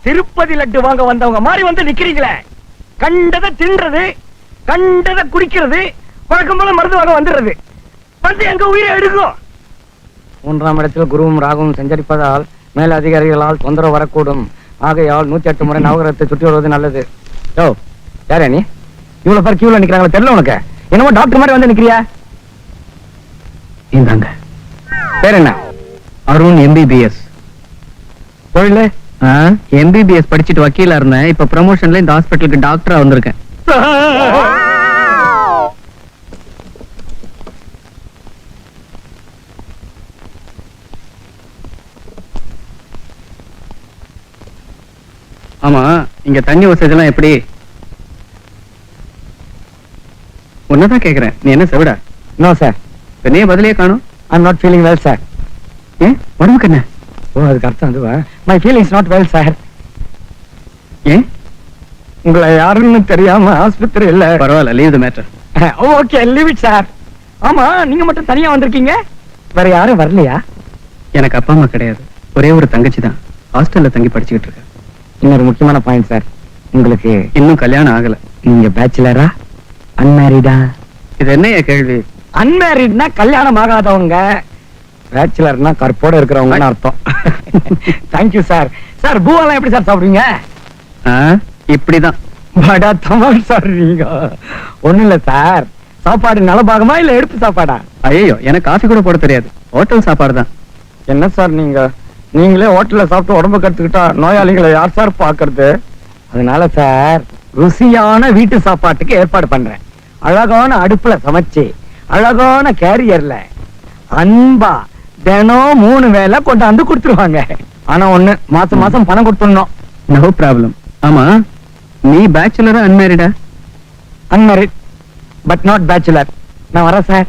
திருப்பதி லட்டு வாங்க வந்தவங்க மாதிரி வந்து நிக்கிறீங்களே. கண்டதை தின்றது, கண்டதை குடிக்கிறது, வழக்கம் போல மருந்து வாங்க வந்துடுறது. வந்து எங்க உயிரை எடுக்கும். 3ஆம் இடத்தில் குருவும் ராகுவும் சஞ்சரிப்பதால் மேல் அதிகாரிகளால் தொந்தரவு வரக்கூடும். ஆகையால் 108 முறை நவகிரகத்தை சுற்றி வருவது நல்லது. யோ, யாரே நீ? இவ்வளவு பேர் கியூல நிக்கிறாங்களா? தெரியல உனக்கு? என்னமோ டாக்டர் மாதிரி வந்து நிக்கிறியா? இந்தாங்க. பேர் என்ன? அருண் MBBS. தொழில் MBBS படிச்சுட்டு வக்கீலா இருந்தேன். இப்ப ப்ரமோஷன்ல இந்த ஹாஸ்பிட்டலுக்கு டாக்டரா வந்திருக்கேன். ஆமா, இங்க தண்ணி வசதி எல்லாம் எப்படி? உன்னதான் கேக்குறேன். நீ என்ன செவிடா? No sir. நீ பதிலே காணும். I am not feeling well sir. ஏன் உடம்புக்கு என்ன? ஓ, அதுக்கு அர்த்தம் அதுவா? My feelings not well sir. ஏன்? உங்களை யாருன்னு தெரியாம ஆஸ்பத்திரி இல்ல. பரவாயில்ல, leave the matter. Okay, leave it sir. ஆமா, நீங்க மட்டும் தனியா வந்திருக்கீங்க, வேற யாரும் வரலையா? எனக்கு அப்பா அம்மா கிடையாது. ஒரே ஒரு தங்கச்சி தான். ஹாஸ்டல்ல தங்கி படிச்சுக்கிட்டு இருக்கேன். இன்னொரு முக்கியமான பாயிண்ட் சார், உங்களுக்கு இன்னும் கல்யாணம் ஆகல. நீங்க பேச்சுலரா அன்மேரிடா? இது என்னைய கேள்வி? அன்மேரிட்னா கல்யாணம் ஆகாதவங்க, பேச்சுலர்னா கற்போட இருக்கிறவங்கன்னு அர்த்தம். Thank you sir. சார், பூவெல்லாம் எப்படி சார் சாப்பிடுவீங்க? இப்படிதான். படா தமால் சார் நீங்க. ஒண்ணு இல்ல சார், சாப்பாடு நலபாகமா இல்ல எடுப்பு சாப்பாடா? ஐயோ, எனக்கு காஃபி கூட போட தெரியாது. ஹோட்டல் சாப்பாடு தான். என்ன சார் நீங்களே ஹோட்டல்ல சாப்பிட்டு உடம்பு கத்துக்கிட்டா நோயாளிகளை யார் சார் பாக்குறது? அதனால சார், ருசியான வீட்டு சாப்பாட்டுக்கு ஏற்பாடு பண்றேன். அழகான அடுப்புல சமைச்சு, அழகான கேரியர்ல அன்பா தினம் 3 வேளை கொண்டாந்து கொடுத்துருவாங்க. ஆனா ஒண்ணு, மாசம் மாசம் பணம் கொடுத்துடணும். No problem. ஆமா, நீ பேச்சுலரா அன்மேரிடா? Unmarried but not bachelor. நான் வரேன் சார்.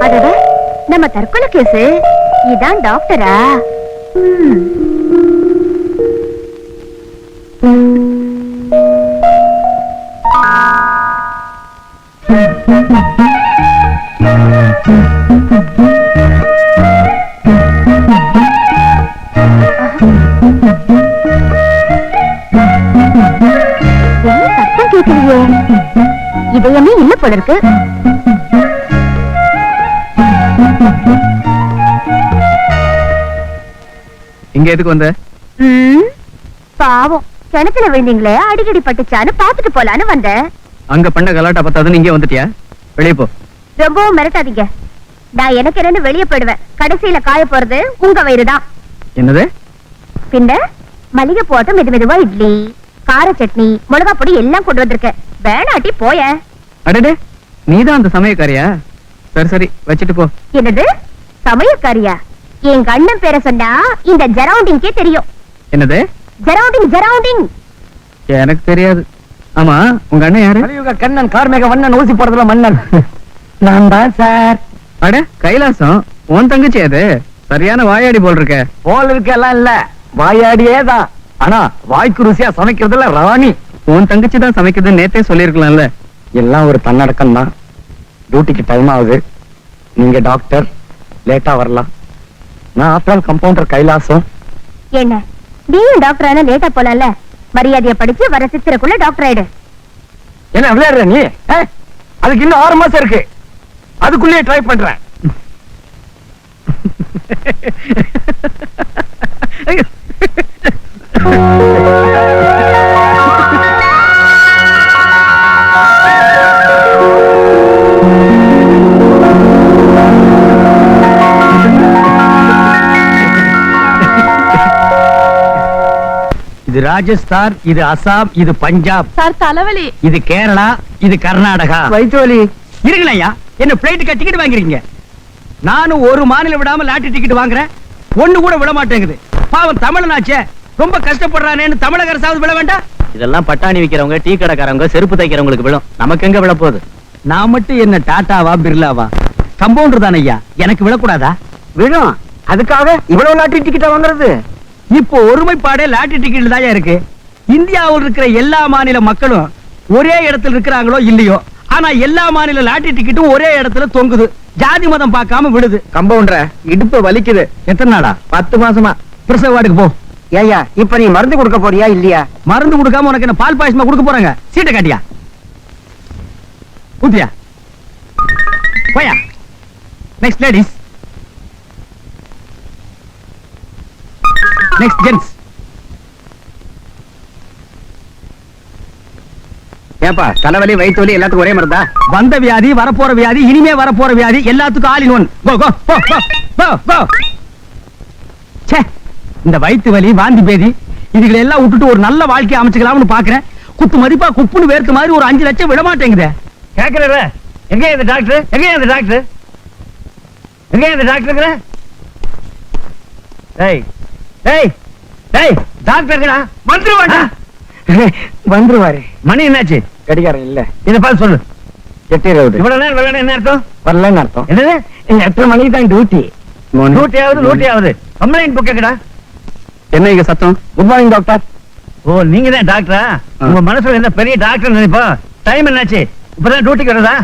அடடா, நம்ம தற்கொலை கேஸ். இதான் டாக்டரா? சத்தம் கேட்கலையே, இதயமே இல்ல போல இருக்கு. இங்க எதுக்கு வந்த? பாவம், கிணத்துல விழுந்தீங்களே, அடிக்கடி பட்டுச்சான்னு பாத்துட்டு போலான்னு வந்தேன். அங்க பண்ண கலாட்டா பத்தாதுன்னு இங்கே வந்துட்டியா? வெளியே போ. ரொம்பவும் மிரட்டாதீங்க. நான் எனக்கு என்னன்னு வெளியே போயிடுவேன். கடைசியில காய போறது உங்க வயிறுதான். என்னது? பின்ன மளிகை போட்டு மெதுவா இட்லி, கார சட்னி, மிளகா பொடி எல்லாம் கொண்டு வந்திருக்கேன். வேணாட்டி போய. அடடே, நீதான் அந்த சமயக்காரியா? சரி சரி, வச்சுட்டு போ. என்னது சமயக்காரியா? எங்க அண்ணன் பேரை சொன்னா இந்த ஜரவுண்டிங்கே தெரியும். என்னது? ஜரவுண்டிங். எனக்கு தெரியாது. ஆமா, உங்க அண்ணன் யாரு? கலியுக கண்ணன், கார்மேக வண்ணன், ஊசி போடுறதுல மன்னன். நான் தான் சார். அட கைலாசம், உன் தங்கச்சி அது. சரியான வாயாடி போல் இருக்க. போல் இருக்கெல்லாம் இல்ல, வாயாடியே தான். ஆனா வாய்க்கு ருசியா சமைக்கிறதுல ராணி. உன் தங்கச்சி தான் சமைக்கிறது நேத்தே சொல்லிருக்கலாம்ல. எல்லாம் ஒரு தன்னடக்கம் தான். டியூட்டிக்கு டைம் ஆகுது. நீங்க டாக்டர், லேட்டா வரலாம். நான் ஆஃப்டர் கம்பவுண்டர் கைலாசம். என்ன நீயும் டாக்டர் ஆனா லேட்டா போலாம்ல? மரியாதைய படிச்சு வர சித்திரக்குள்ள டாக்டர் ஆயிடு. என்ன விளையாடுற நீ? அதுக்கு இன்னும் 6 மாசம் இருக்கு. அதுக்குள்ளேயே ட்ரை பண்றேன். இது ராஜஸ்தான், இது அசாம், இது பஞ்சாப். சார் தலைவலி. இது கேரளா, இது கர்நாடகா. வயிற்று வலி. இருக்குங்கய்யா, என்ன பிளைட்டுக்கு டிக்கெட் வாங்குறீங்க? நானும் ஒரு மாநிலம் விடாம லாட்டரி டிக்கெட் வாங்குறேன், ஒண்ணு கூட விட மாட்டேங்குது. பாவம் தமிழனாச்சே, ரொம்ப கஷ்டப்படுறானேன்னு தமிழக அரசாவது விட வேண்டாம். இதெல்லாம் பட்டாணி விக்கிறவங்க, டீ கடைக்காரங்க, செருப்பு தைக்கிறவங்களுக்கு விழும். நமக்கு எங்க விழ போகுது? நான் மட்டும் என்ன டாட்டாவா பிர்லாவா? கம்பவுண்டர் தானே ஐயா, எனக்கு விழக்கூடாதா? விழும். அதுக்காக இவ்வளவு லாட்டரி டிக்கெட் வாங்குறது? இப்போ ஒருமைப்பாடே லாட்டரி டிக்கெட் தான் இருக்கு. இந்தியாவில் இருக்கிற எல்லா மாநில மக்களும் ஒரே இடத்துல இருக்கிறாங்களோ இல்லையோ, ஆனா எல்லா மாநில லாட்டரி டிக்கெட்டும் ஒரே இடத்துல தொங்குது. ஜாதி மதம் பார்க்காம விடுது. கம்பவுண்டர இடுப்பு வலிக்குது. எத்தனை நாளா? 10 மாசமா. பிரசவ வார்டுக்கு போ. ஏய்யா, இப்ப நீ மருந்து கொடுக்க போறியா இல்லையா? மருந்து கொடுக்காம உனக்கு என்ன பால் பாயசமா கொடுக்க போறாங்க? சீட்டை காட்டியா? ஊத்தியா? போயா. Next ladies. Next gents. ஏப்பா, தலைவலி வயிற்று வலி எல்லாத்துக்கும் ஒரே மருந்தா? வந்த வியாதி, வரப்போற வியாதி, இனிமே வரப்போற வியாதி எல்லாத்துக்கும் ஆல் இன் ஒன். கோ கோ கோ கோ கோ. ச்சே, இந்த வயிற்று வலி, வாந்தி பேதி இதுகளை எல்லாம் விட்டுட்டு ஒரு நல்ல வாழ்க்கையை அமைச்சுக்கலாம்னு பாக்குறேன். குத்து மதிப்பா குப்புன்னு வேர்க்க மாதிரி ஒரு 5 லட்சம் விட மாட்டேங்குதே. கேக்குறல? எங்க இந்த டாக்டர்? எங்க இந்த டாக்டர்? எங்க இந்த டாக்டர்? டேய் டேய் டேய், டாக்டர்டா வந்துருவாடா. வந்துருவாரு. மணி என்னாச்சு? கடிகாரம் இல்ல. இத பாத்து சொல்லு. 8:20. இவ்வளவு நேரம் வரலன்னா என்ன அர்த்தம்? வரலன்னு அர்த்தம். என்னது? 8:30 மணிக்கு தான் டியூட்டி. நூட்டியாவது கம்ப்ளைண்ட் புக் கேக்குடா. என்ன இங்க சத்தம்? Good morning doctor. ஓ, நீங்க தான் டாக்டரா? உங்க மனசுல என்ன பெரிய டாக்டர் நினைப்பா? டைம் என்னாச்சு? இப்பதான் டியூட்டிக்கு வரதா?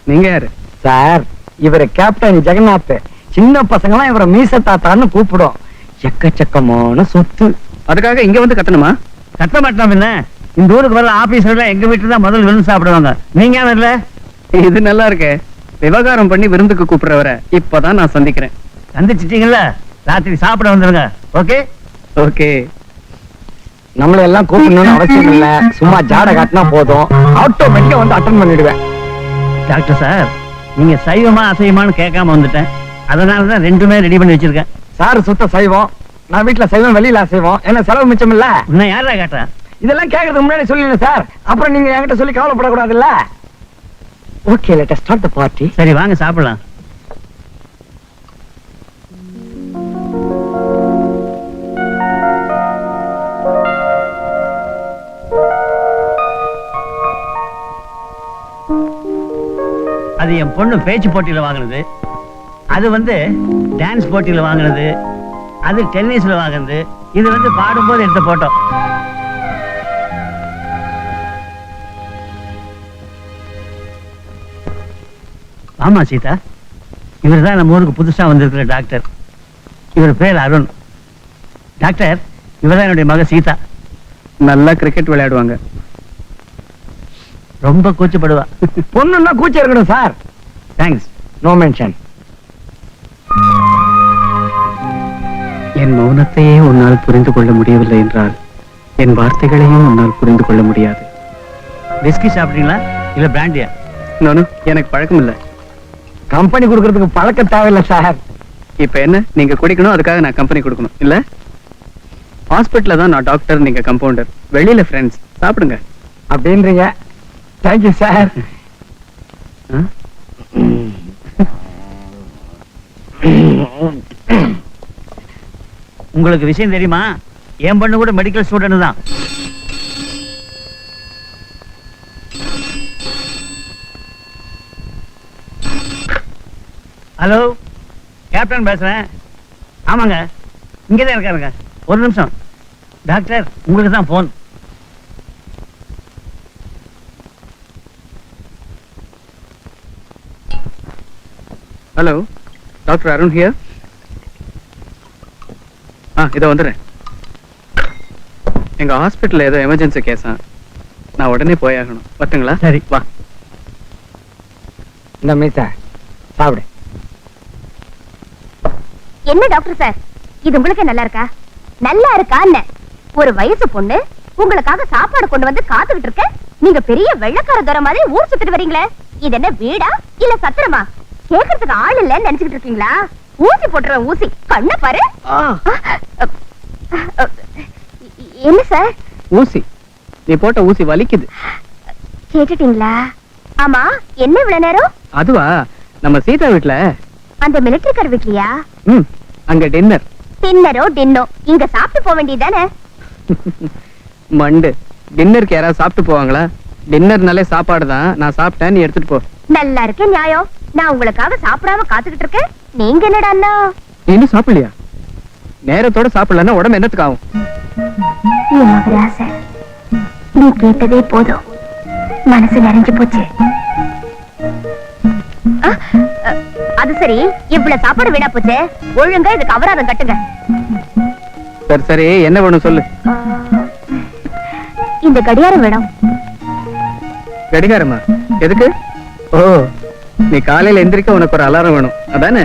நீங்க யாரு? சார், இவரு கேப்டன் ஜெகநாத். சின்ன பசங்களாம் இவரை மீச தாத்தான்னு கூப்பிடும். எக்கச்சக்கமான சொத்து. அதுக்காக இங்க வந்து கட்டணுமா? கட்ட மாட்டோம். என்ன இந்த ஊருக்கு வர ஆபீசர்ல எங்க வீட்டுல தான் முதல்ல விருந்து சாப்பிடுவாங்க. நீங்க ஏன் வரல? இது நல்லா இருக்கே. விவகாரம் பண்ணி விருந்துக்கு கூப்பிடுறவரை இப்பதான் நான் சந்திக்கிறேன். சந்திச்சிட்டீங்கல்ல, ராத்திரி சாப்பிட வந்துருங்க. Okay okay. நம்மள எல்லாம் கூப்பிடணும்னு அவசியம் இல்ல. சும்மா ஜாட காட்டினா போதும், ஆட்டோமேட்டிக்கா வந்து அட்டன் பண்ணிடுவேன். டாக்டர் சார், நீங்க சைவமா அசைவமான்னு கேட்காம வந்துட்டேன். அதனாலதான் ரெண்டுமே ரெடி பண்ணி வச்சிருக்கேன். சார் சுத்த செய்வோம், நான் வீட்டுல செய்வோம், வெளியில செய்வோம். என்ன செலவு மிச்சம் இல்ல. இன்னும் யாரா கேட்டா? இதெல்லாம் கேட்கறதுக்கு முன்னாடி சொல்லிடுங்க சார். அப்புறம் நீங்க என்கிட்ட சொல்லி கவலைப்படக்கூடாதுல்ல. Okay, let us start the party. சரி, வாங்க சாப்பிடலாம். அது என் பொண்ணு பேச்சு போட்டியில வாங்கினது. அது வந்து டான்ஸ் போட்டியில வாங்கினது. அது டென்னிஸ்ல வாங்கினது. இது வந்து பாடும்போது எடுத்த போட்டோ. ஆமா சீதா, இவர் தான் நம்ம ஊருக்கு புதுசா வந்திருக்கிற டாக்டர். இவர் பேர் அருண். டாக்டர், இவர் தான் என்னுடைய மக சீதா. நல்லா கிரிக்கெட் விளையாடுவாங்க. ரொம்ப கூச்சப்படுவா. பொண்ணுன்னா கூச்சம் இருக்கணும் சார். தேங்க்ஸ். No mention. என் மௌனத்தையே உன்னால் புரிந்து கொள்ள முடியவில்லை என்றால் என் வார்த்தைகளையும் உன்னால் புரிந்து கொள்ள முடியாது. விஸ்கி சாப்பிட்டீங்களா இல்ல பிராண்டியா? நானும் எனக்கு பழக்கம் இல்ல. கம்பெனி கொடுக்கறதுக்கு பழக்க தேவையில்லை சார். இப்ப என்ன, நீங்க குடிக்கணும், அதுக்காக நான் கம்பெனி கொடுக்கணும் இல்ல? ஹாஸ்பிட்டல்ல தான் நான் டாக்டர், நீங்க கம்பவுண்டர். வெளியில ஃப்ரெண்ட்ஸ். சாப்பிடுங்க. அப்படின்றீங்க. Thank you sir. உங்களுக்கு விஷயம் தெரியுமா? என் பொண்ணு கூட மெடிக்கல் ஸ்டூடெண்ட் தான். ஹலோ, கேப்டன் பேசுறேன். ஆமாங்க, இங்கதான் இருக்காருங்க. ஒரு நிமிஷம் டாக்டர், உங்களுக்கு தான் phone. Hello, doctor Arun here. இதை வந்துடுறேன். எங்க ஹாஸ்பிட்டல்ல ஏதோ எமர்ஜென்சி கேஸா, நான் உடனே போயாகணும். வரட்டுங்களா? சரி வா. இந்த மீசா சாப்பிடு. என்ன டாக்டர் சார், இது உங்களுக்கு நல்லா இருக்கா? நல்லா இருக்கா? ஒரு வயசு பொண்ணு உங்களுக்காக சாப்பாடு கொண்டு வந்து காத்துக்கிட்டு இருக்க. நீங்க பெரிய வெள்ளக்கார துரை மாதிரி ஊர் சுத்திட்டு வரீங்களே. இது என்ன வீடா இல்ல சத்திரமா? கேக்குறதுக்கு ஆள் இல்லன்னு நினைச்சுக்கிட்டு இருக்கீங்களா? ஊசி போட்டுருவேன், ஊசி. கண்ண பாரு. என்ன சார்? ஊசி? நீ போட்ட ஊசி வலிக்குது. கேட்டுட்டீங்களா? ஆமா, என்ன இவ்வளவு நேரம்? அதுவா, நம்ம சீதா வீட்டுல. அந்த மிலிட்டரிக்கார் வீட்லயா? அங்க டின்னர். டின்னரோ டின்னோ, இங்க சாப்பிட்டு போக வேண்டியதானே? மண்டு, டின்னருக்கு யாராவது சாப்பிட்டு போவாங்களா? டின்னர்னாலே சாப்பாடு தான். நான் சாப்பிட்டேன், நீ எடுத்துட்டு போ. நல்லா இருக்கு நியாயம். நான் உங்களுக்காக சாப்பிடாம காத்துக்கிட்டு இருக்கேன். நீங்க என்னடா? இன்னும் சாப்பிடலையா? நேரத்தோட சாப்பிடலன்னா உடம்பு என்னத்துக்கு ஆகும்? நீ கேட்டதே போதும். மனசு நிறைஞ்சு போச்சு. அது சரி, இவ்வளவு சாப்பாடு வீணா போச்சு. ஒழுங்கா இதுக்கு அபராதம் கட்டுங்க. சரி சரி, என்ன வேணும் சொல்லு. இந்த கடியாரம் வேணும். கடிகாரமா? எதுக்கு? ஓ, நீ காலையில எந்திரிக்க உனக்கு ஒரு அலாரம் வேணும் அதானே?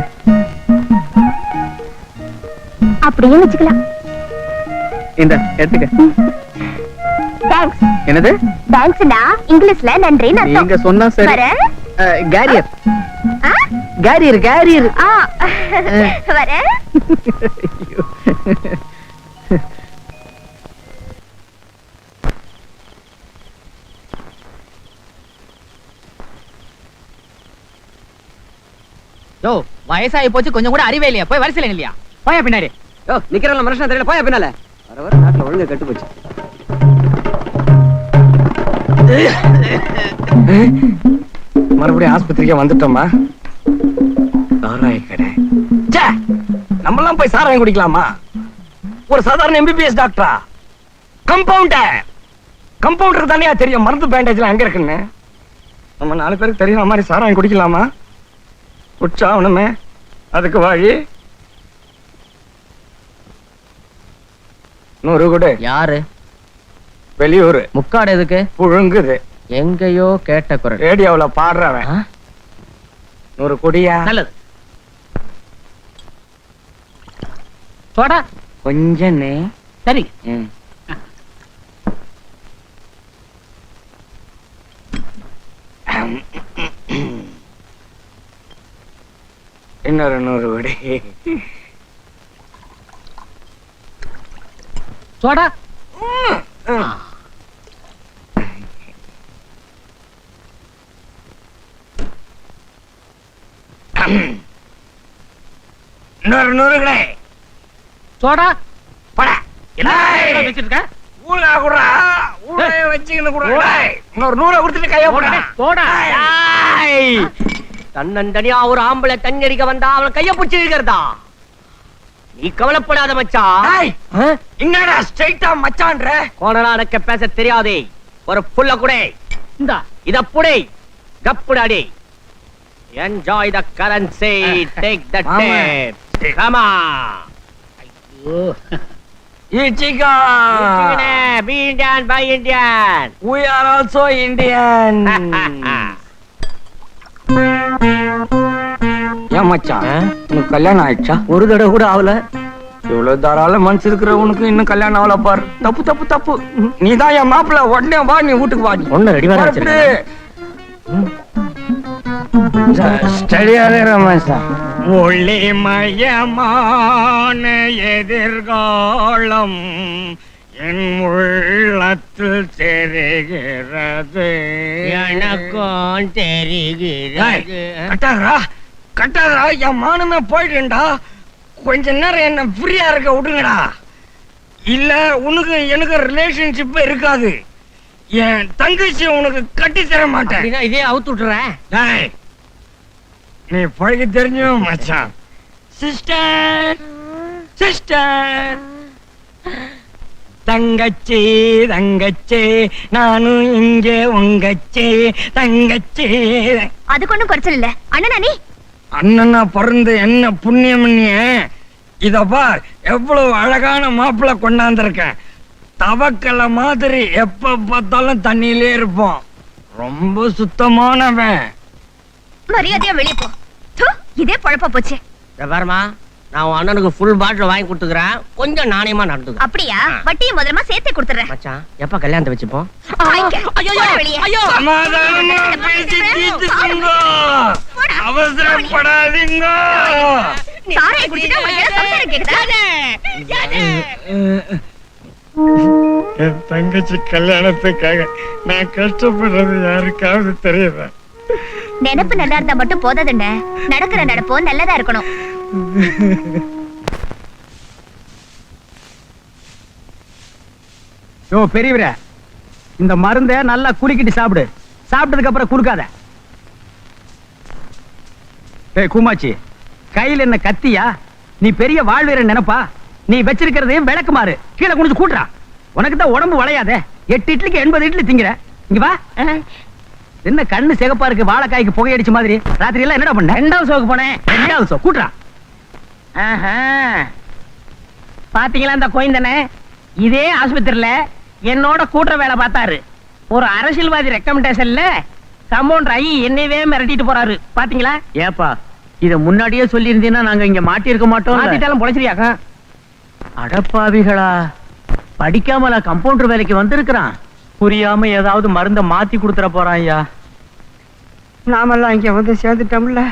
அப்படியே வச்சுக்கலாம். இந்த எடுத்துக்க. தேங்க்ஸ். என்னது? தேங்க்ஸ்னா இங்கிலீஷ்ல நன்றின்னு அர்த்தம். நீங்க சொன்னா சரி. வரேன். கேரியர் ஆ? Carrier carrier. ஆ, வரேன். யோ, வயசாகி போச்சு, கொஞ்சம் கூட அறிவே இல்லையா? போய் வரிசையில இல்லையா? போயா பின்னாடி. யோ, நிக்கிறவங்க மனுஷன் தெரியல, போயா பின்னால. வர வர நாட்டுல ஒழுங்கா கெட்டு போச்சு. மறுபடியும் ஆஸ்பத்திரிக்கே வந்துட்டோமா? சாராய கடை. ச்சே, நம்மலாம் போய் சாராயம் குடிக்கலாமா? ஒரு சாதாரண எம்பிபிஎஸ் டாக்டரா? கம்பவுண்டர் தானே தெரியும் மருந்து பேண்டேஜ்ல எங்க இருக்குன்னு. நம்ம 4 பேருக்கு தெரியுற மாதிரி சாராயம் குடிக்கலாமா? குடிச்சா ஒண்ணுமே அதுக்கு வழி 100 கூட. யாரு? வெளியூர் முக்காடு எதுக்கு? புழுங்குது. எங்கேயோ கேட்ட குரல். ரேடியோவுல பாடுறவன். 100 குடியா? நல்லது. சோடா கொஞ்சம் சரி. இன்னொரு 100 குடி. சோடா இன்னொரு 100 குடி. சோடா பட. வச்சிருக்க. ஊழா குடுறா. ஊழைய வச்சுக்கின்னு குடுறா. இன்னொரு 100 கொடுத்துட்டு கைய போடா. சோடா தன்னந்தனியா ஒரு ஆம்பளை தண்ணடிக்க வந்தா அவன் கைய பிடிச்சி இருக்கிறதா? நீ கவலைப்படாத மச்சான். என்னடா ஸ்ட்ரைட்டா மச்சான்ற? கோணரா எனக்கு பேச தெரியாதே. ஒரு புள்ள குடே. இந்தா இத புடே. கப்புடாடி. Enjoy the currency. Take the tape. Come on. Ichigo. Be Indian, by Indian. We are also Indian. ஏன் மச்சான், உனக்கு கல்யாணம் ஆயிடுச்சா? ஒரு தடவை கூட ஆகல. இவ்வளவு தாராள மனசு இருக்கிறவனுக்கு இன்னும் கல்யாணம் ஆகல பாரு. தப்பு தப்பு தப்பு. நீதான் என் மாப்பிள்ள. உடனே வா, நீ வீட்டுக்கு வா. ஒண்ணு ரெடி வர ஒளிமயமான எதிர்காலம் என் உள்ளத்தில் தெரிகிறது. எனக்கும் தெரிகிறது. கட்டாதரா, என் மானமே போயிடுண்டா. கொஞ்ச நேரம் என்ன ஃப்ரீயா இருக்க விடுங்கடா. இல்ல உனக்கு எனக்கு ரிலேஷன்ஷிப் இருக்காது. என் தங்கச்சி உனக்கு கட்டி தர மாட்டேன். இதே அவுத்து விட்டுறேன். நீ பழகி தெரிஞ்சும் மச்சான். சிஸ்டர் சிஸ்டர், தங்கச்சி தங்கச்சி, நானும் இங்கே உங்கச்சி தங்கச்சி. அதுக்கு ஒண்ணும் குறைச்சல் இல்ல. அண்ணனா நீ? அண்ணனா பிறந்து என்ன புண்ணியம் பண்ணிய? இத பார், எவ்வளவு அழகான மாப்பிள்ளை கொண்டாந்துருக்கேன். தவக்கலை மாதிரி எப்ப பார்த்தாலும் தண்ணியிலே இருப்போம். ரொம்ப சுத்தமானவன். மரியாதையா வெளியே போ. இதே பழப்பா போச்சு. பாருமா, நான் உன் அண்ணனுக்கு ஃபுல் பாட்டில் வாங்கி கொடுத்துக்கிறேன். கொஞ்சம் நாணயமா நடந்துக்க. அப்படியா? வட்டியும் முதலமா சேர்த்து கொடுத்துறேன். மச்சான், எப்ப கல்யாணத்தை வச்சுப்போம்? சமாதானமா பேசி தீர்த்துக்குங்க. அவசரப்படாதீங்க. என் தங்கச்சி கல்யாணத்துக்காக நான் கஷ்டப்படுறது யாருக்காவது தெரியுதா? நினைப்பு நல்லா இருந்தா மட்டும் போதாதுண்ண. நடக்கிற நடப்போ நல்லதா இருக்கணும். யோ பெரியவரே, இந்த மருந்தை நல்லா குடிக்கிட்டு சாப்பிடு. சாப்பிட்டதுக்கு அப்புறம் குடுக்காத. ஏய் கூமாச்சி, கையில என்ன கத்தியா? நீ பெரிய வாழ்வீரன் நினைப்பா? நீ வச்சிருக்கிறதையும் விளக்குமாறு கீழே குனிஞ்சு கூட்டுறா. உனக்கு தான் உடம்பு வளையாதே. 8 இட்லிக்கு 80 இட்லி திங்கிற. இங்க வா. என்ன கண்ணு சிகப்பா இருக்கு, வாழைக்காய்க்கு புகையடிச்ச மாதிரி. ராத்திரி எல்லாம் என்னடா பண்ண? 2வது ஷோக்கு போனேன். 2வது ஷோ கூட்டுறா. ஆஹா. பாத்தீங்களா இந்த கோயந்தனே, இதே ஆஸ்பத்திரியில என்னோட கூட்டுற வேலை பார்த்தாரு. ஒரு அரசியல்வாதி ரெக்கமெண்டேஷன்ல கம்பவுண்டர் ஆகி என்னையவே மிரட்டிட்டு போறாரு. பாத்தீங்களா? ஏப்பா இத முன்னாடியே சொல்லி இருந்தீங்கன்னா நாங்க இங்க மாட்டி இருக்க மாட்டோம். மாத்திட்டாலும் பொழைச்சிரியாக்க. அடப்பாவிகளா, படிக்காமல கம்பவுண்டர் வேலைக்கு வந்திருக்கிறான். புரியாம ஏதாவது மருந்த மாத்தி கொடுத்துற போறான் ஐயா. நாமெல்லாம் இங்க வந்து சேர்ந்துட்டோம்ல,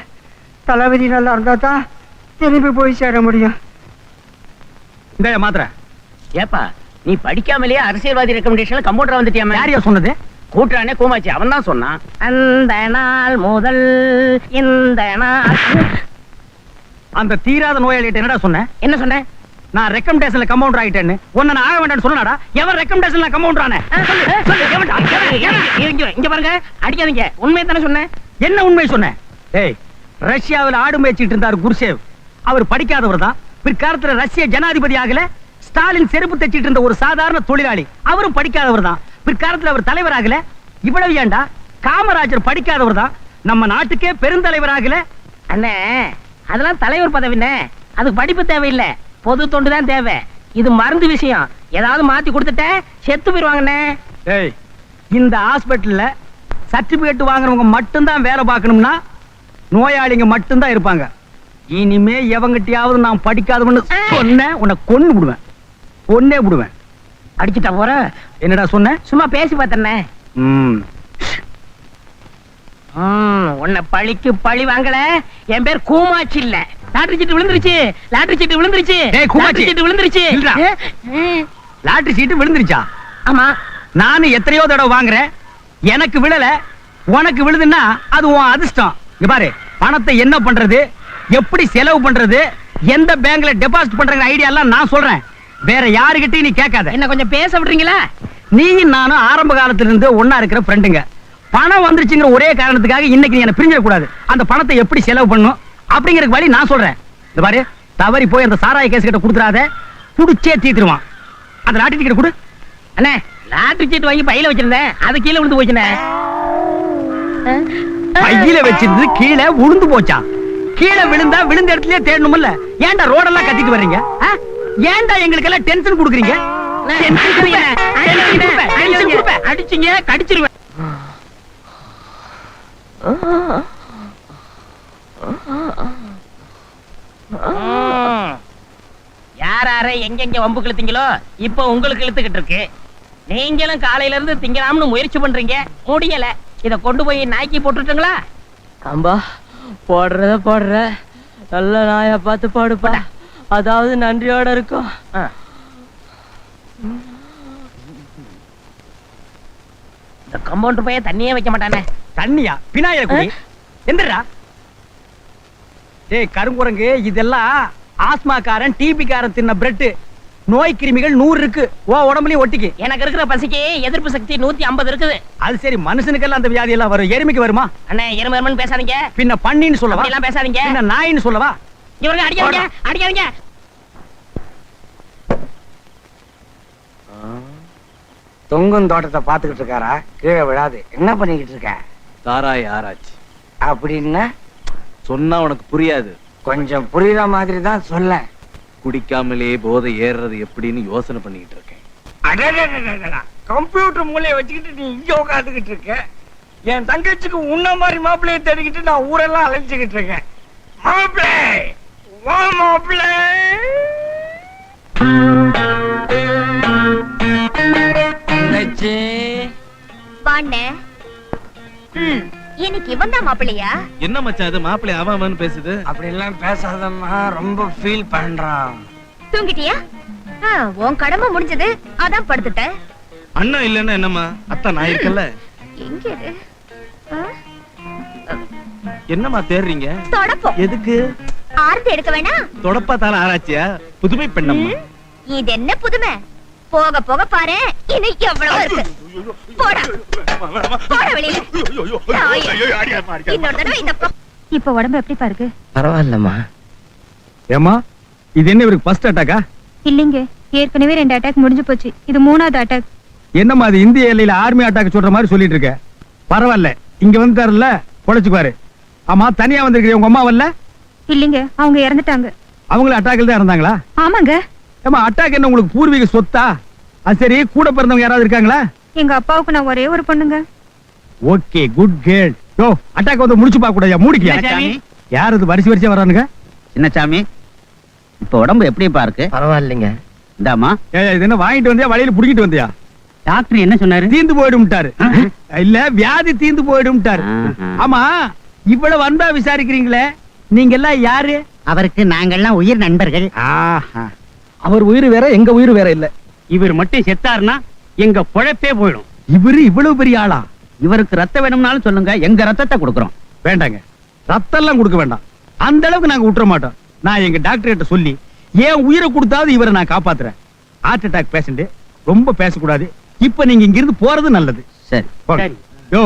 தளபதி நல்லா இருந்தா தான் திரும்பி போய் சேர முடியும். இந்த மாத்திர. ஏப்பா நீ படிக்காமலேயே அரசியல்வாதி ரெக்கமெண்டேஷன்ல கம்பவுண்டர் வந்துட்டியாமே. யாரையா சொன்னது? கூட்டுறானே கோமாச்சி, அவன் தான் சொன்னான். அந்த நாள் முதல் இந்த நாள். அந்த தீராத நோயாளிகிட்ட என்னடா சொன்ன? என்ன சொன்னேன்? நான் ரெக்கமெண்டேஷன்ல கம்பவுண்டர் ஆயிட்டேன்னு. உன்னை நான் ஆக வேண்டாம்னு சொன்னடா. எவன் ரெக்கமெண்டேஷன்ல கம்பவுண்டர் ஆனே? இங்க பாருங்க, அடிக்காதீங்க. உண்மையை தானே சொன்னேன். என்ன உண்மை சொன்னேன்? ஏய், ரஷ்யாவில் ஆடு மேய்ச்சிட்டு இருந்தார் குர்சேவ். அவர் படிக்காதவர் தான். பிற்காலத்துல ரஷ்ய ஜனாதிபதி ஆகல. ஸ்டாலின் செருப்பு தைச்சிட்டு இருந்த ஒரு சாதாரண தொழிலாளி, அவரும் படிக்காதவர் தான். பிற்காலத்துல அவர் தலைவர் ஆகல. இவ்வளவு ஏண்டா, காமராஜர் படிக்காதவர் தான். நம்ம நாட்டுக்கே பெருந்தலைவர் ஆகல. அண்ணே, அதெல்லாம் தலைவர் பதவினே, அதுக்கு படிப்பு தேவையில்லை, பொது தொண்டு தான் தேவை. இது மருந்து விஷயம். ஏதாவது மாத்தி கொடுத்துட்ட செத்து போயிருவாங்கண்ணே. ஏய், இந்த ஹாஸ்பிடல்ல சர்டிபிகேட் வாங்குறவங்க மட்டும்தான் வேலை பார்க்கணும்னா நோயாளிங்க மட்டும்தான் இருப்பாங்க. இனிமே எவங்கிட்டயாவது நான் படிக்காதவன்னு சொன்ன உன்னை கொன்னு விடுவேன். கொன்னே விடுவேன். அடிச்சுட்டா போற. என்னடா சொன்ன? சும்மா பேசி பார்த்தண்ணே. ம். உன்னை பழிக்கு பழி வாங்கல. என் பேர் கூமாச்சி இல்ல. லாட்டரி சீட்டு விழுந்துருச்சு. லாட்டரி சீட்டு விழுந்துருச்சு. டேய் கூமாச்சி, லாட்டரி சீட்டு விழுந்துருச்சு. இல்லடா. லாட்டரி சீட்டு விழுந்துருச்சா? ஆமா. நானும் எத்தனையோ தடவை வாங்குறேன். எனக்கு விழல, உனக்கு விழுதுன்னா அது உன் அதிர்ஷ்டம். இங்க பாரு, பணத்தை என்ன பண்றது, எப்படி செலவு பண்றது, எந்த பேங்க்ல டெபாசிட் பண்ற ஐடியா எல்லாம் நான் சொல்றேன். வேற யாருகிட்டயும் நீ கேட்காத. என்ன கொஞ்சம் பேச விடுறீங்களா? நீயும் நானும் ஆரம்ப காலத்துல இருந்து ஒன்னா இருக்கிற ஃப்ரெண்டுங்க. பணம் வந்துருச்சுங்கிற ஒரே காரணத்துக்காக இன்னைக்கு நீ என்ன பிரிஞ்சிட கூடாது. அந்த பணத்தை எப்படி செலவு பண்ணும் அப்படிங்கிற வழி நான் சொல்றேன். இந்த பாரு, தவறி போய் அந்த சாராய கேஸ் கிட்ட கொடுத்துறாத, புடிச்சே தீத்துருவான். அந்த லாட்டரி டிக்கெட் கொடு. அண்ணே, லாட்டரி சீட்டு வாங்கி பையில வச்சிருந்தேன், அது கீழே விழுந்து போச்சுண்ணே. பையில வச்சிருந்து கீழே விழுந்து போச்சா? கீழே விழுந்தா விழுந்த இடத்துலயே தேடணும்ல. ஏன்டா ரோடெல்லாம் கத்திட்டு வர்றீங்க? ஏன்டா எங்களுக்கு எல்லாம் டென்ஷன் கொடுக்குறீங்க? அடிச்சீங்க கடிச்சிருவேன். யார எங்க வம்பு கிழத்தீங்களோ இப்ப உங்களுக்கு இழுத்துக்கிட்டு இருக்கு. நீங்களும் காலையில இருந்து திங்கலாம்னு முயற்சி பண்றீங்க, முடியல. இத கொண்டு போய் நாய்க்கு போட்டுட்டுங்களா? அம்பா, போடுற நல்ல நாயா பார்த்து பாடுப்பா, அதாவது நன்றியோட இருக்கும். இந்த கம்பவுண்டர் போய் தண்ணியே வைக்க மாட்டானே. தண்ணியா? பினாயில குடி. எந்திரா. டேய் கருங்குரங்கு, இதெல்லாம் ஆஸ்மாக்காரன் டிபி காரன் தின்ன பிரெட். நோய் கிருமிகள் 100 இருக்கு. உடம்புலயும் ஒட்டிக்கு. எனக்கு இருக்கிற பசிக்கு எதிர்ப்பு சக்தி 150 இருக்குது. அது சரி, மனுஷனுக்கெல்லாம் அந்த வியாதி எல்லாம் வரும், எருமைக்கு வருமா? அண்ணே, எரும பேசாதீங்க. பின்ன பண்ணின்னு சொல்லவா? எல்லாம் பேசாதீங்க. பின்ன நாயின்னு சொல்லவா? இவங்க அடிக்காதீங்க, அடிக்காதீங்க. தொங்கும் தோட்டத்தை பாத்துக்கிட்டு இருக்காரா? கீழே விழாது. என்ன பண்ணிக்கிட்டு இருக்க? சாராய ஆராய்ச்சி. அப்படின்னா சொன்னா உனக்கு புரியாது. கொஞ்சம் புரியுற மாதிரி தான் சொல்ல. குடிக்காமலே போதை ஏறுறது எப்படின்னு யோசனை பண்ணிக்கிட்டு இருக்கேன். கம்ப்யூட்டர் மூலையை வச்சுக்கிட்டு நீ இங்க உட்காந்துக்கிட்டு இருக்க. என் தங்கச்சிக்கு உன்ன மாதிரி மாப்பிள்ளையை தேடிக்கிட்டு நான் ஊரெல்லாம் அலைஞ்சுக்கிட்டு இருக்கேன். மாப்பிள்ளை, வா மாப்பிள்ளை. வாண்ணே. இன்னைக்கு இவன் தான் மாப்பிள்ளையா? என்ன மச்சான் அது மாப்பிள்ளை அவன் பேசுது? அப்படி எல்லாம் பேசாதம்மா, ரொம்ப ஃபீல் பண்றான். தூங்கிட்டியா? உன் கடமை முடிஞ்சது, அதான் படுத்துட்டேன். அண்ணன் இல்லன்னா என்னம்மா, அத்தா நான் இருக்கல. எங்க இரு? என்னம்மா தேடுறீங்க? தொடப்போம். எதுக்கு? ஆர்த்தி எடுக்க வேணா? தொடப்பா தான ஆராய்ச்சியா? புதுமை பெண்ணம்மா. இது என்ன புதுமை? போக போக பாரு, இன்னைக்கு எவ்வளவு இருக்கு. போடா போடா வெளியில. இன்னொரு தடவை இந்த இப்ப உடம்பு எப்படி பாருக்கு? பரவாயில்லம்மா. ஏமா, இது என்ன இவருக்கு ஃபர்ஸ்ட் அட்டாக்கா? இல்லைங்க, ஏற்கனவே 2 அட்டாக் முடிஞ்சு போச்சு. இது 3வது அட்டாக். என்னம்மா அது இந்திய எல்லையில ஆர்மி அட்டாக் சொல்ற மாதிரி சொல்லிட்டு இருக்க? பரவாயில்ல, இங்க வந்துட்டாருல்ல பொழைச்சுக்குவாரு. ஆமா, தனியா வந்திருக்கிற உங்க அம்மா வரல? இல்லைங்க, அவங்க இறந்துட்டாங்க. அவங்களும் அட்டாக்கில் தான் இருந்தாங்களா? ஆமாங்க. ஏமா, அட்டாக் என்ன உங்களுக்கு பூர்வீக சொத்தா? அது சரி, கூட பிறந்தவங்க யாராவது இருக்காங்களா? எங்க அப்பாவுக்கு நான் ஒரே ஒரு பொண்ணுங்க. Okay, good girl. யோ, அட்டாக் வந்து முடிச்சு பார்க்க கூடாது, மூடிக்கியா? யார் இது வரிசை வரிசையா வரானுங்க? சின்னசாமி, இப்ப உடம்பு எப்படிப்பா இருக்கு? பரவாயில்லைங்க. இந்தாமா. ஏய், இது என்ன வாங்கிட்டு வந்தியா, வழியில புடிக்கிட்டு வந்தியா? டாக்டர் என்ன சொன்னாரு? தீந்து போயிடும்ட்டாரு. இல்ல, வியாதி தீந்து போயிடும்ட்டாரு. ஆமா, இவ்வளவு அன்பா விசாரிக்கிறீங்களே, நீங்க எல்லாம் யாரு? அவருக்கு நாங்கெல்லாம் உயிர் நண்பர்கள். அவர் உயிர் வேற, எங்க உயிர் வேற இல்ல. இவர் மட்டும் செத்தாருன்னா எங்க பொழப்பே போயிடும். இவரு இவ்வளவு பெரிய ஆளா? இவருக்கு ரத்தம் வேணும்னாலும் சொல்லுங்க, எங்க ரத்தத்தை கொடுக்கறோம். வேண்டாங்க, ரத்தம் எல்லாம் கொடுக்க வேண்டாம். அந்த அளவுக்கு நாங்க விட்டுற மாட்டோம். நான் எங்க டாக்டர் கிட்ட சொல்லி ஏன் உயிரை கொடுத்தாவது இவரை நான் காப்பாத்துறேன். ஹார்ட் அட்டாக் பேஷண்ட், ரொம்ப பேசக்கூடாது. இப்ப நீங்க இங்க இருந்து போறது நல்லது. சரி. போங்க. யோ,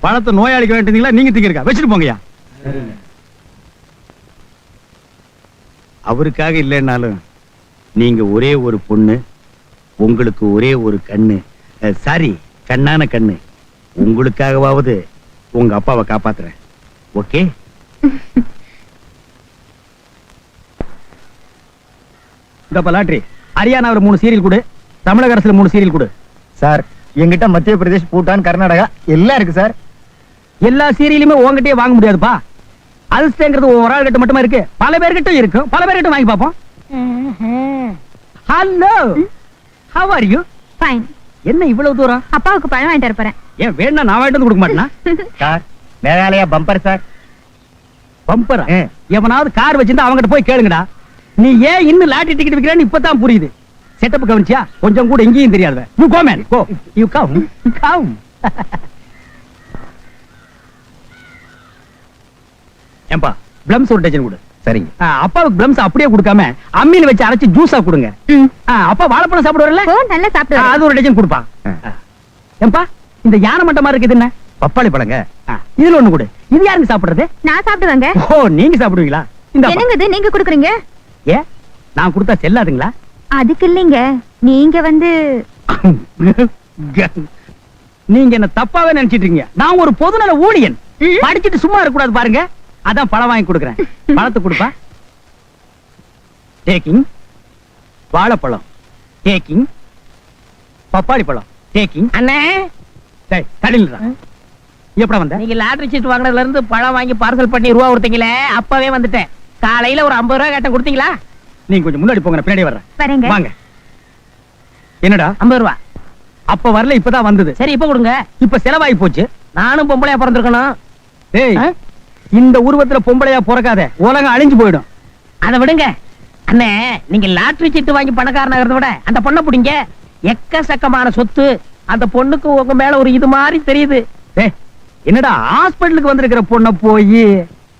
பழத்தை நோயாளிக்கு வேண்டியீங்களா, நீங்க திங்க வச்சுட்டு போங்கயா. அவருக்காக இல்லைன்னாலும் நீங்க ஒரே ஒரு பொண்ணு, உங்களுக்கு ஒரே ஒரு கண்ணு, சாரி கண்ணான கண்ணு. உங்களுக்காகவாவது உங்க அப்பாவை காப்பாத்துறேன். ஓகே? இந்த லாட்ரி ஹரியானாவில் 3 சீரியல் கொடு, தமிழக அரசுல 3 சீரியல் கொடு. சார், எங்கிட்ட மத்திய பிரதேஷ், பூட்டான், கர்நாடகா எல்லாம் இருக்கு சார். எல்லா சீரியலுமே உங்ககிட்டயே வாங்க முடியாதுப்பா. அல்ஸ்டேங்கிறது ஒரு ஆள் கிட்ட மட்டுமா இருக்கு, பல பேர்கிட்ட இருக்கு. பல பேர்கிட்ட வாங்கி பாப்போம். Hello, how are you? Fine. என்ன இவ்வளவு தூரம்? அப்பாவுக்கு பழம் வாங்கிட்டு வர போறேன். ஏன் வேணா நான் வாங்கிட்டு வந்து கொடுக்க மாட்டேனா? Sir, Meghalaya bumper sir. பம்பரா? எவனாவது கார் வச்சிருந்தா அவங்கிட்ட போய் கேளுங்கடா. நீ ஏன் இன்னும் லாட்டரி டிக்கெட் விக்கிறேன்னு இப்பதான் புரியுது. செட்டப் கவனிச்சியா? கொஞ்சம் கூட எங்கேயும் தெரியாத. You go man, go. You come come. ஏம்பா, பிளம்ஸ் ஒரு டஜன் கொடு. சரிங்க. அப்பாவுக்கு பிளம்ஸ் அப்படியே கொடுக்காம அம்மியில வச்சு அரைச்சு ஜூஸா கொடுங்க. அப்பா வாழைப்பழம் சாப்பிடுவார்ல? ஓ, நல்லா சாப்பிடு. அது ஒரு டஜன் கொடுப்பா. ஏம்பா, இந்த யானை மட்டமா இருக்குது என்ன? பப்பாளி பழங்க. இதுல ஒண்ணு கொடு. இது யாருங்க சாப்பிடுறது? நான் சாப்பிடுவேங்க. ஓ, நீங்க சாப்பிடுவீங்களா? இந்த என்னங்க இது நீங்க குடுக்குறீங்க? ஏ, நான் கொடுத்தா செல்லாதுங்களா? அதுக்கு இல்லைங்க, நீங்க வந்து நீங்க என்ன தப்பாவே நினைச்சிட்டு இருக்கீங்க. நான் ஒரு பொதுநல ஊழியன். படிச்சிட்டு சும்மா இருக்க கூடாது பாருங்க. அதான் பழம் வாங்கி கொடுக்குறேன். பழத்தை கொடுப்பா. டேக்கிங். வாழைப்பழம் டேக்கிங். பப்பாளி பழம் டேக்கிங். அண்ணே, டேய் தள்ளிடுறா. எப்படா வந்த? நீங்க லாட்டரி சீட் வாங்குனதுல இருந்து பழம் வாங்கி பார்சல் பண்ணி ரூபா கொடுத்தீங்களே, அப்பவே வந்துட்டேன். காலையில ஒரு 50 ரூபா கேட்ட கொடுத்தீங்களா? நீங்க கொஞ்சம் முன்னாடி போங்க, நான் பின்னாடி வர்றேன். வரேங்க. வாங்க. என்னடா 50 ரூபா? அப்ப வரல, இப்பதான் வந்தது. சரி, இப்ப கொடுங்க. இப்ப செலவாகி போச்சு. நானும் பொம்பளையா பிறந்திருக்கணும். டேய், இந்த உருவத்துல பொம்பளையா பிறக்காத, உலகம் அழிஞ்சு போயிடும். அதை விடுங்க அண்ணே. நீங்க லாட்டரி சீட்டு வாங்கி பணக்காரனாகிறத விட அந்த பொண்ணை பிடிங்க. எக்கச்சக்கமான சொத்து. அந்த பொண்ணுக்கு உங்க மேல ஒரு இது மாதிரி தெரியுது. டேய், என்னடா ஹாஸ்பிடலுக்கு வந்திருக்கிற பொண்ண போய்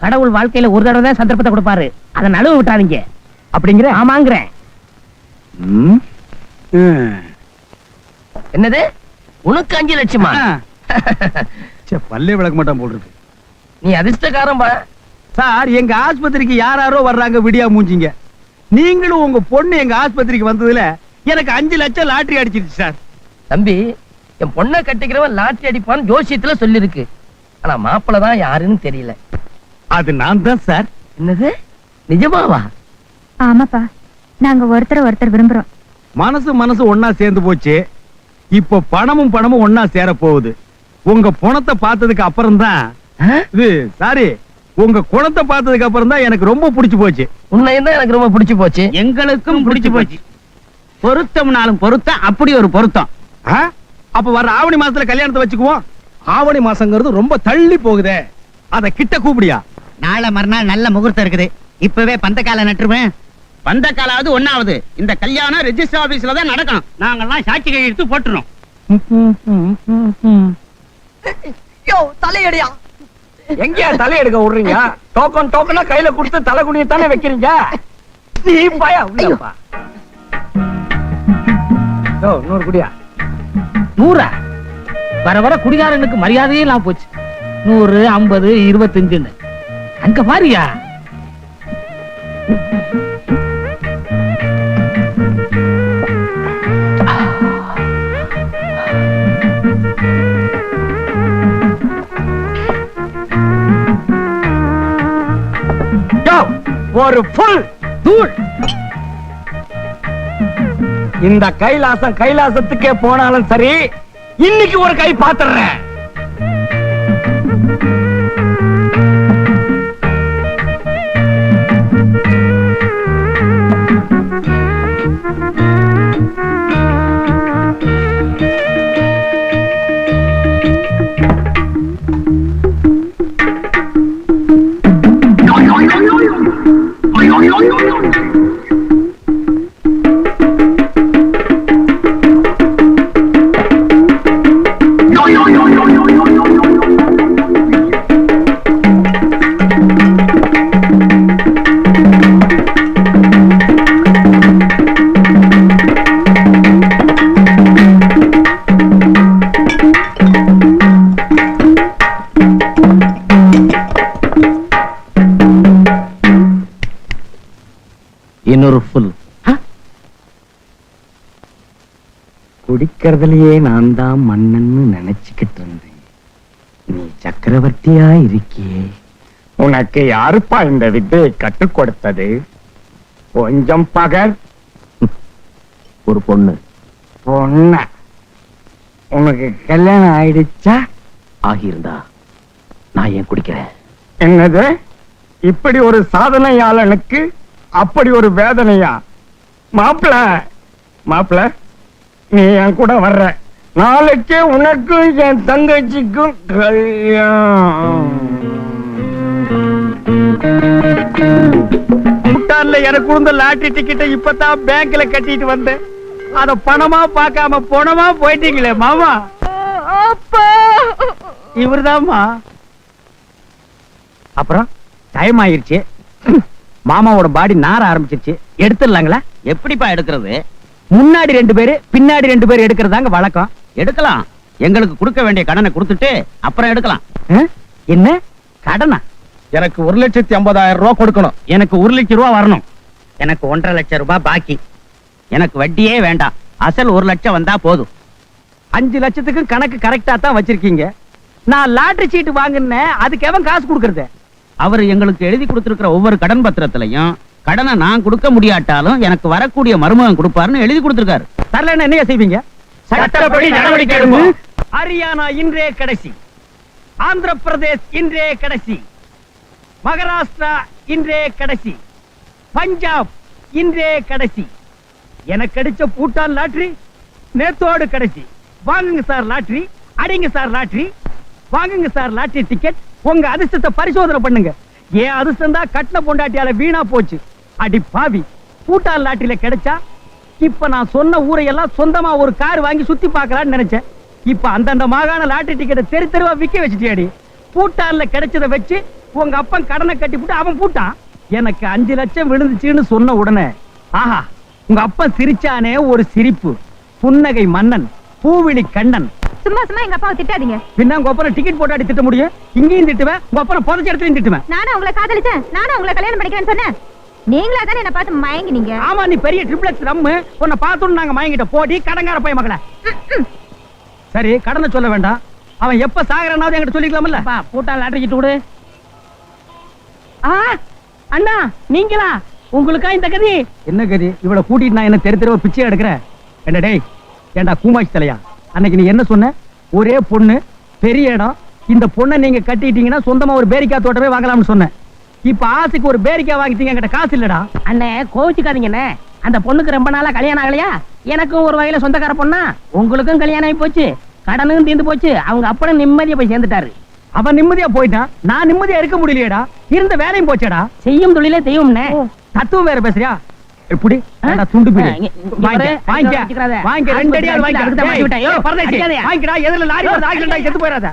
கடவுள் வாழ்க்கையில ஒரு தடவை தான் சந்தர்ப்பத்தை கொடுப்பாரு. அதை நழுவ விட்டாதீங்க. அப்படிங்கிற? ஆமாங்கிறேன். என்னது, உனக்கு 5 லட்சமா? பல்லே விளக்க மாட்டான் போல் இருக்கு. நீ அதிர்ஷ்டக்காரன் பா. சார், எங்க ஆஸ்பத்திரிக்கு யாராரோ வர்றாங்க விடியா மூஞ்சிங்க. நீங்களும் உங்க பொண்ணு எங்க ஆஸ்பத்திரிக்கு வந்ததுல எனக்கு 5 லட்சம் லாட்டரி அடிச்சிருச்சு சார். தம்பி, என் பொண்ணை கட்டிக்கிறவன் லாட்டரி அடிப்பான்னு ஜோசியத்துல சொல்லிருக்கு. ஆனா மாப்பிள்ள தான் யாருன்னு தெரியல. அது நான் தான் சார். என்னது, நிஜமாவா? ஆமாப்பா, நாங்க ஒருத்தர் விரும்புறோம். மனசு ஒன்னா சேர்ந்து போச்சு. இப்ப பணமும் ஒன்னா சேர போகுது. உங்க பணத்தை பார்த்ததுக்கு அப்புறம் தான் இது சாரி உங்க குணத்தை பார்த்ததுக்கு அப்புறம் தான் எனக்கு ரொம்ப பிடிச்சு போச்சு. உன்னையும் தான் எனக்கு ரொம்ப பிடிச்சு போச்சு. எங்களுக்கும் பிடிச்சு போச்சு. பொருத்தம்னாலும் பொருத்தம், அப்படி ஒரு பொருத்தம். அப்ப வர ஆவணி மாசத்துல கல்யாணத்தை வச்சுக்குவோம். ஆவணி மாசங்கிறது ரொம்ப தள்ளி போகுதே, அத கிட்ட கூப்பிடியா? நாளை மறுநாள் நல்ல முகூர்த்தம் இருக்குது. இப்பவே பந்தக்கால நட்டுருவேன். பந்தக்காலாவது ஒண்ணாவது. இந்த கல்யாணம் ரெஜிஸ்டர் ஆபீஸ்ல தான் நடக்கணும். நாங்கெல்லாம் சாட்சி கையெழுத்து போட்டுறோம். தலையடியா எங்கயா தலையெடுக்க விடுறீங்க? டோக்கனா கையில கொடுத்து தலை குனியத்தானே வைக்கிறீங்க. நீ பாயா உள்ளப்பா. 100 குடியா? 100? வர வர குடிகாரனுக்கு மரியாதையே எல்லாம் போச்சு. 100, 50, 25. அங்க பாரியா. ஒரு புல் தூள். இந்த கைலாசம் கைலாசத்துக்கே போனாலும் சரி, இன்னைக்கு ஒரு கை பாத்துறேன். இன்னொரு ஃபுல். குடிக்கிறதுலயே நான் தான் மன்னன்னு நினைச்சுக்கிட்டு இருந்தேன். நீ சக்கரவர்த்தியா இருக்கியே. உனக்கு யாருப்பா இந்த வித்தையை கற்றுக் கொடுத்தது? கொஞ்சம் பகர். ஒரு பொண்ணு. பொண்ண உனக்கு கல்யாணம் ஆயிடுச்சா? ஆகியிருந்தா நான் ஏன் குடிக்கிறேன்? என்னது, இப்படி ஒரு சாதனையாளனுக்கு அப்படி ஒரு வேதனையா? மாப்பிள மாப்பிள, நீ என் கூட வர்ற. நாளைக்கே உனக்கும் என் தங்கச்சிக்கும் கல்யாணம். பூட்டான்ல எனக்கு இருந்த லாட்டரி டிக்கெட்டை இப்பதான் பேங்க்ல கட்டிட்டு வந்தேன். அத பணமா பார்க்காம பணமா போயிட்டீங்களே மாமா. இவர்தாம்மா. அப்புறம் டைம் ஆயிருச்சு. மாமாவோட பாடி நார ஆரம்பிச்சிருச்சு. எடுத்துடலாங்களா? எப்படிப்பா எடுக்கிறது? முன்னாடி 2 பேரு பின்னாடி 2 பேர் எடுக்கிறதாங்க வழக்கம். எடுக்கலாம். எங்களுக்கு கொடுக்க வேண்டிய கடனை கொடுத்துட்டு அப்புறம் எடுக்கலாம். என்ன கடனா? எனக்கு 1,50,000 ரூபாய் கொடுக்கணும். எனக்கு 1 லட்சம் ரூபாய் வரணும். எனக்கு 1.5 லட்சம் ரூபாய் பாக்கி. எனக்கு வட்டியே வேண்டாம். அசல் 1 லட்சம் வந்தா போதும். 5 லட்சத்துக்கு கணக்கு கரெக்டா தான் வச்சிருக்கீங்க. நான் லாட்டரி சீட்டு வாங்கினேன், அதுக்கு எவன் காசு கொடுக்கறது? அவர் எங்களுக்கு எழுதி கொடுத்திருக்கிற ஒவ்வொரு கடன் பத்திரத்திலையும் கடனை நான் கொடுக்க முடியாட்டாலும் எனக்கு வரக்கூடிய மருமகன் கொடுப்பாருன்னு எழுதி கொடுத்திருக்காரு. தரலன்னா என்ன செய்வீங்க? சட்டப்படி நடவடிக்கை எடுப்போம். ஹரியானா இன்றே கடைசி, ஆந்திர பிரதேஷ் இன்றே கடைசி, மகாராஷ்டிரா இன்றே கடைசி, பஞ்சாப் இன்றே கடைசி. எனக்கு அடிச்ச பூட்டான் லாட்டரி நேத்தோடு கடைசி. வாங்குங்க சார் லாட்டரி, அடிங்க சார் லாட்டரி, வாங்குங்க சார் லாட்டரி டிக்கெட். உங்க அதிர்ஷ்டத்தை பரிசோதனை பண்ணுங்க. ஏன் அதிர்ஷ்டம் தான் கட்டின பொண்டாட்டியால வீணா போச்சு. அடி பாவி, பூட்டான் லாட்டரியில கிடைச்சா இப்ப நான் சொன்ன ஊரையெல்லாம் சொந்தமா ஒரு கார் வாங்கி சுத்தி பார்க்கலாம்னு நினைச்சேன். இப்ப அந்தந்த மாகாண லாட்டரி டிக்கெட்டை தெரு தெருவா விக்க வச்சுட்டியாடி. பூட்டான்ல கிடைச்சதை வச்சு உங்க அப்பன் கடனை கட்டி போட்டு அவன் பூட்டான். எனக்கு 5 லட்சம் விழுந்துச்சுன்னு சொன்ன உடனே ஆஹா, உங்க அப்பன் சிரிச்சானே ஒரு சிரிப்பு. புன்னகை மன்னன், பூவிழி கண்ணன். சும்மா சும்மா எங்க அப்பாவை திட்டாதீங்க. பின்ன உங்க அப்பனை டிக்கெட் போட்டாடி திட்ட முடியும்? இங்கேயும் திட்டுவேன், உங்க அப்பனை புதைச்ச இடத்துலயும் திட்டுவேன். நானும் உங்களை காதலிச்சேன், நானும் உங்களை கல்யாணம் பண்ணிக்கிறேன்னு சொன்னேன். நீங்களா தானே என்ன பார்த்து மயங்கினீங்க. ஆமா, நீ பெரிய ட்ரிப்ளெக்ஸ் ரம்மு. உன்னை பார்த்தோன்னு நாங்க மயங்கிட்ட போடி கடங்கார பைய மகள. சரி, கடனை சொல்ல வேண்டாம். அவன் எப்ப சாகரனாவது என்கிட்ட சொல்லிக்கலாம்ல. பூட்டான் லாட்டரி கிட்டு விடு. அண்ணா நீங்களா? உங்களுக்கா இந்த கதி? என்ன கதி? இவளை கூட்டிட்டு நான் என்ன தெரு தெருவா பிச்சை எடுக்கிறேன்? என்ன டேய், ஏண்டா கூமாச்சி தலையா, அன்னைக்கு நீ என்ன சொன்ன? ஒரே பொண்ணு, பெரிய இடம், இந்த பொண்ணை நீங்க கட்டிட்டீங்கன்னா சொந்தமா ஒரு பேரிக்காய் தோட்டமே வாங்கலாம்னு சொன்னேன். இப்ப ஆசைக்கு ஒரு பேரிக்காய் வாங்கிட்டீங்க, என்கிட்ட காசு இல்லடா. அண்ணே கோவிச்சுக்காதீங்கண்ணே. அந்த பொண்ணுக்கு ரொம்ப நாளா கல்யாணம் ஆகலையா? எனக்கும் ஒரு வகையில சொந்தக்கார பொண்ணா. உங்களுக்கும் கல்யாணம் ஆகி போச்சு, கடனும் தீர்ந்து போச்சு. அவங்க அப்பனும் நிம்மதியா போய் சேர்ந்துட்டாரு. அவன் நிம்மதியா போயிட்டான், நான் நிம்மதியா இருக்க முடியலையேடா. இருந்த வேலையும் போச்சேடா. செய்யும் தொழிலே தெய்வம்னே. தத்துவம் வேற பேசுறியா? எப்படி துண்டு பிடி வாங்கிக்க, 2 அடியால் வாங்கிக்க. வாங்கிக்கடா, எதிரில லாரி வருது, ஆக்சிடென்ட் ஆகி செத்து போயிடாத.